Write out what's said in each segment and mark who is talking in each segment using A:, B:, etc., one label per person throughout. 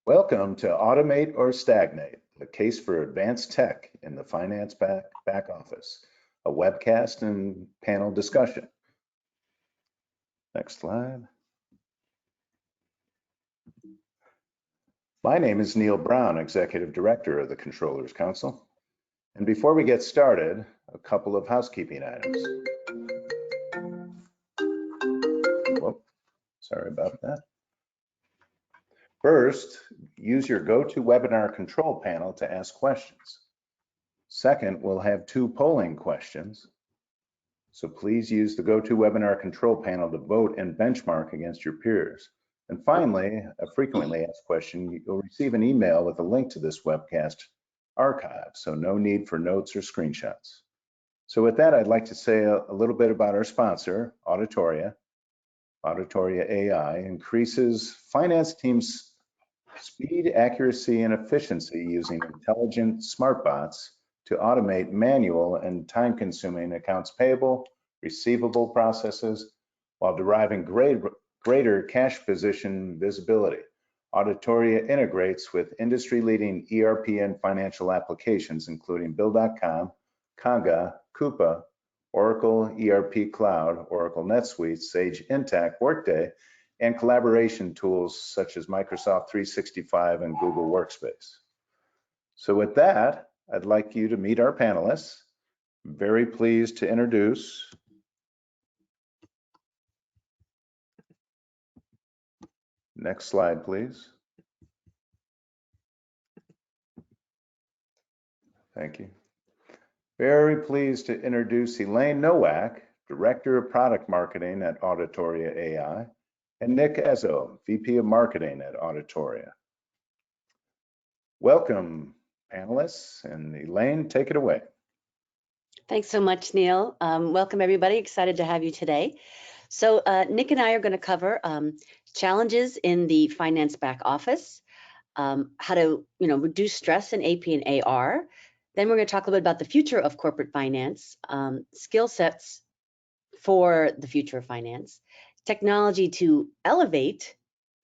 A: Welcome to Automate or Stagnate, a case for advanced tech in the finance back office, a webcast and panel discussion. Next slide. My name is Neil Brown, Executive Director of the Controllers Council. And before we get started, a couple of housekeeping items. Whoop, sorry about that. First, use your GoToWebinar control panel to ask questions. Second, we'll have 2 polling questions. So please use the GoToWebinar control panel to vote and benchmark against your peers. And finally, a frequently asked question, you'll receive an email with a link to this webcast archive, so no need for notes or screenshots. So with that, I'd like to say a little bit about our sponsor, Auditoria. Auditoria AI increases finance teams' speed, accuracy, and efficiency using intelligent smart bots to automate manual and time-consuming accounts payable, receivable processes, while deriving greater cash position visibility. Auditoria integrates with industry-leading ERP and financial applications, including Bill.com, Conga, Coupa, Oracle ERP Cloud, Oracle NetSuite, Sage Intacct, Workday, and collaboration tools such as Microsoft 365 and Google Workspace. So with that, I'd like you to meet our panelists. I'm very pleased to introduce next slide, please. Thank you. Very pleased to introduce Elaine Nowak, Director of Product Marketing at Auditoria AI, and Nick Ezzo, VP of Marketing at Auditoria. Welcome, panelists, and Elaine, take it away.
B: Thanks so much, Neil. Welcome, everybody. Excited to have you today. So Nick and I are going to cover challenges in the finance back office, how to reduce stress in AP and AR. Then we're going to talk a little bit about the future of corporate finance, skill sets for the future of finance, technology to elevate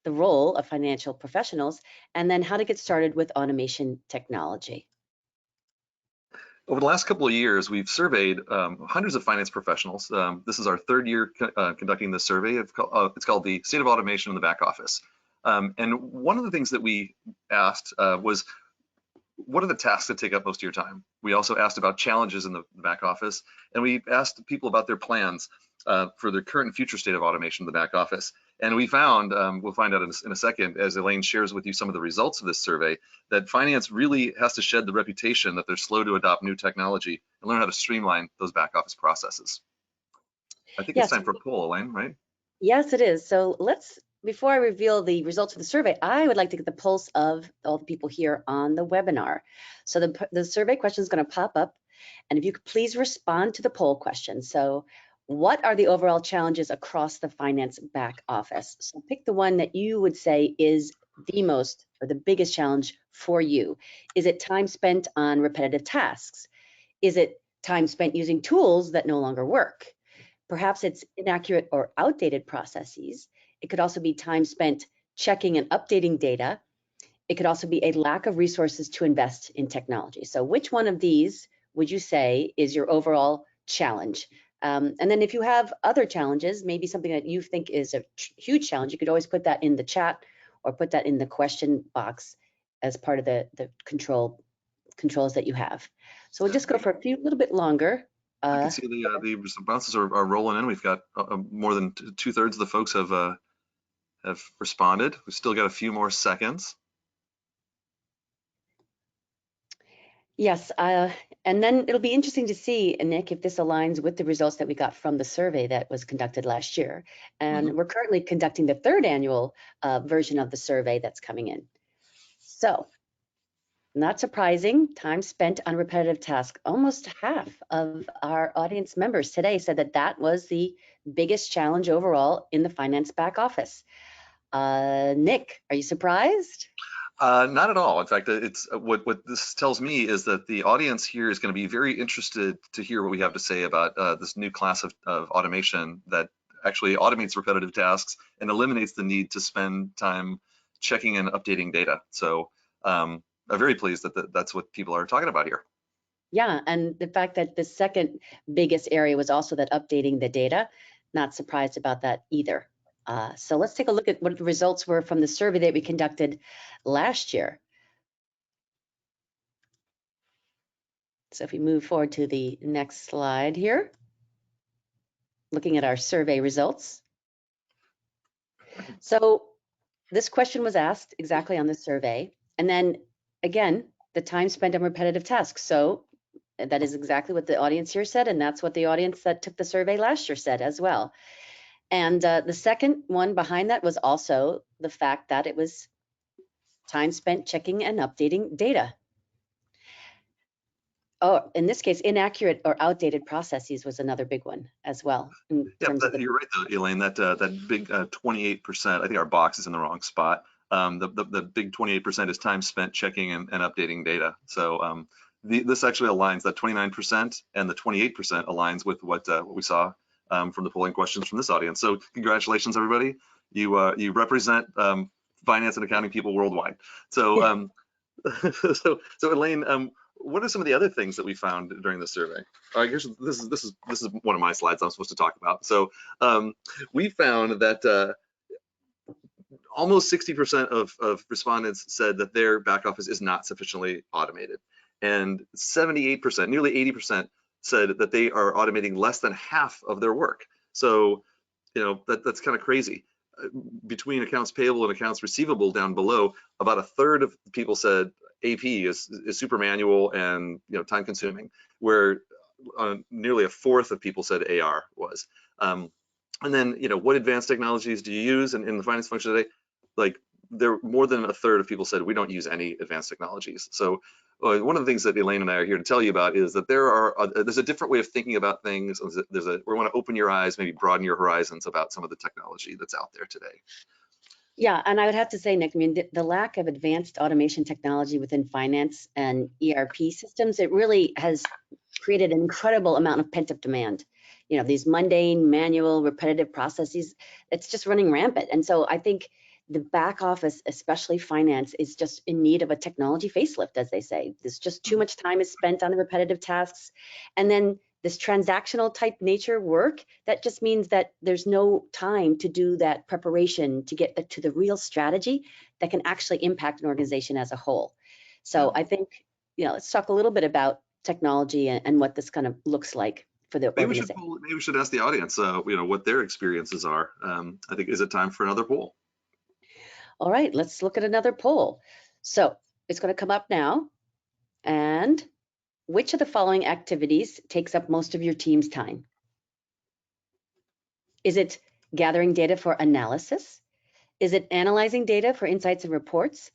B: the role of financial professionals, and then how to get started with automation technology.
C: Over the last couple of years, we've surveyed hundreds of finance professionals. This is our 3rd year conducting this survey. It's called the State of Automation in the Back Office. And one of the things that we asked was, what are the tasks that take up most of your time? We also asked about challenges in the back office, and we asked people about their plans for their current and future state of automation in the back office. And we found, we'll find out in a second, as Elaine shares with you some of the results of this survey, that finance really has to shed the reputation that they're slow to adopt new technology and learn how to streamline those back office processes. I think it's time for a poll, Elaine, right?
B: Yes, it is. So before I reveal the results of the survey, I would like to get the pulse of all the people here on the webinar. So the survey question is going to pop up, and if you could please respond to the poll question. So what are the overall challenges across the finance back office? So pick the one that you would say is the most or the biggest challenge for you. Is it time spent on repetitive tasks? Is it time spent using tools that no longer work? Perhaps it's inaccurate or outdated processes. It could also be time spent checking and updating data. It could also be a lack of resources to invest in technology. So which one of these would you say is your overall challenge? And then if you have other challenges, maybe something that you think is a huge challenge, you could always put that in the chat or put that in the question box as part of the controls that you have. So we'll just go for a little bit longer.
C: I can see the responses are rolling in. We've got more than 2/3 of the folks have responded. We've still got a few more seconds.
B: Yes, and then it'll be interesting to see, Nick, if this aligns with the results that we got from the survey that was conducted last year. And we're currently conducting the 3rd annual version of the survey that's coming in. So, not surprising, time spent on repetitive tasks. Almost half of our audience members today said that that was the biggest challenge overall in the finance back office. Nick, are you surprised?
C: Not at all. In fact, it's what this tells me is that the audience here is going to be very interested to hear what we have to say about this new class of automation that actually automates repetitive tasks and eliminates the need to spend time checking and updating data. So I'm very pleased that that's what people are talking about here.
B: Yeah, and the fact that the second biggest area was also that updating the data, not surprised about that either. So let's take a look at what the results were from the survey that we conducted last year. So if we move forward to the next slide here, looking at our survey results. So this question was asked exactly on the survey. And then again, the time spent on repetitive tasks. So that is exactly what the audience here said, and that's what the audience that took the survey last year said as well. And the second one behind that was also the fact that it was time spent checking and updating data. Oh, in this case, inaccurate or outdated processes was another big one as well. In terms of
C: You're right, though, Elaine. That big 28%. I think our box is in the wrong spot. The big 28% is time spent checking and updating data. So this actually aligns, that 29% and the 28% aligns with what we saw from the polling questions from this audience. So congratulations, everybody. You represent finance and accounting people worldwide. So so Elaine, what are some of the other things that we found during the survey? I guess this is one of my slides I'm supposed to talk about. So we found that almost 60% of respondents said that their back office is not sufficiently automated, and 78%, nearly 80%, said that they are automating less than half of their work. So that's kind of crazy. Between accounts payable and accounts receivable down below, about a third of people said AP is super manual and time consuming, where nearly a fourth of people said AR was. And then what advanced technologies do you use in the finance function today? Like, there more than a third of people said we don't use any advanced technologies. So one of the things that Elaine and I are here to tell you about is that there's a different way of thinking about things. We want to open your eyes, maybe broaden your horizons about some of the technology that's out there today.
B: Yeah, and I would have to say, Nick, I mean, the lack of advanced automation technology within finance and ERP systems, it really has created an incredible amount of pent-up demand. These mundane, manual, repetitive processes, it's just running rampant. And so I think the back office, especially finance, is just in need of a technology facelift, as they say. There's just too much time is spent on the repetitive tasks. And then this transactional type nature work, that just means that there's no time to do that preparation to get to the real strategy that can actually impact an organization as a whole. So I think, let's talk a little bit about technology and what this kind of looks like for the organization.
C: Maybe we should ask the audience, what their experiences are. I think, is it time for another poll?
B: All right, let's look at another poll. So it's going to come up now. And which of the following activities takes up most of your team's time? Is it gathering data for analysis? Is it analyzing data for insights and reports?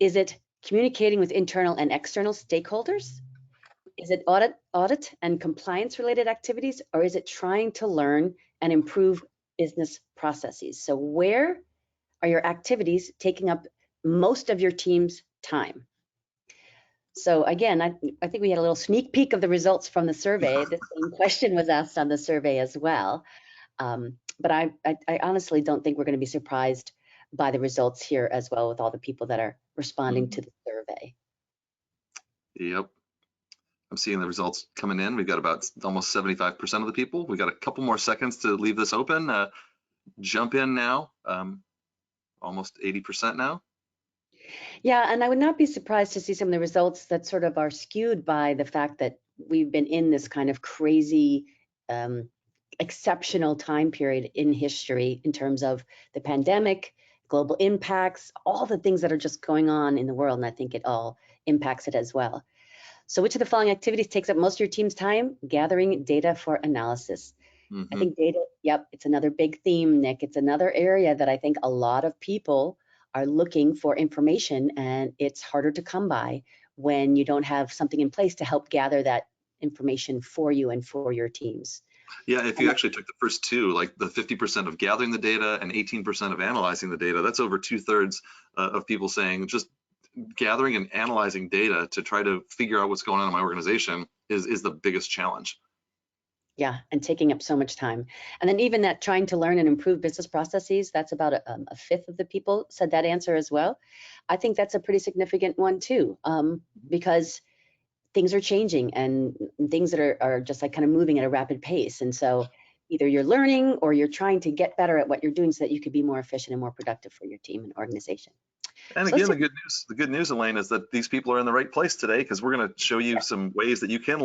B: Is it communicating with internal and external stakeholders? Is it audit and compliance related activities? Or is it trying to learn and improve business processes? So where are your activities taking up most of your team's time? So again, I think we had a little sneak peek of the results from the survey. The same question was asked on the survey as well. But I honestly don't think we're going to be surprised by the results here as well, with all the people that are responding to the survey.
C: Yep. I'm seeing the results coming in. We've got about almost 75% of the people. We've got a couple more seconds to leave this open. Jump in now. Almost 80% now.
B: Yeah, and I would not be surprised to see some of the results that sort of are skewed by the fact that we've been in this kind of crazy, exceptional time period in history in terms of the pandemic, global impacts, all the things that are just going on in the world, and I think it all impacts it as well. So which of the following activities takes up most of your team's time? Gathering data for analysis. I think data, yep, it's another big theme, Nick. It's another area that I think a lot of people are looking for information, and it's harder to come by when you don't have something in place to help gather that information for you and for your teams.
C: Yeah, if you actually took the first two, like the 50% of gathering the data and 18% of analyzing the data, that's over 2/3 of people saying just gathering and analyzing data to try to figure out what's going on in my organization is the biggest challenge.
B: Yeah, and taking up so much time. And then even that trying to learn and improve business processes, that's about a fifth of the people said that answer as well. I think that's a pretty significant one too, because things are changing and things that are just like kind of moving at a rapid pace. And so either you're learning or you're trying to get better at what you're doing so that you could be more efficient and more productive for your team and organization.
C: And
B: So
C: again,
B: let's
C: the good news, Elaine, is that these people are in the right place today, because we're going to show you some ways that you can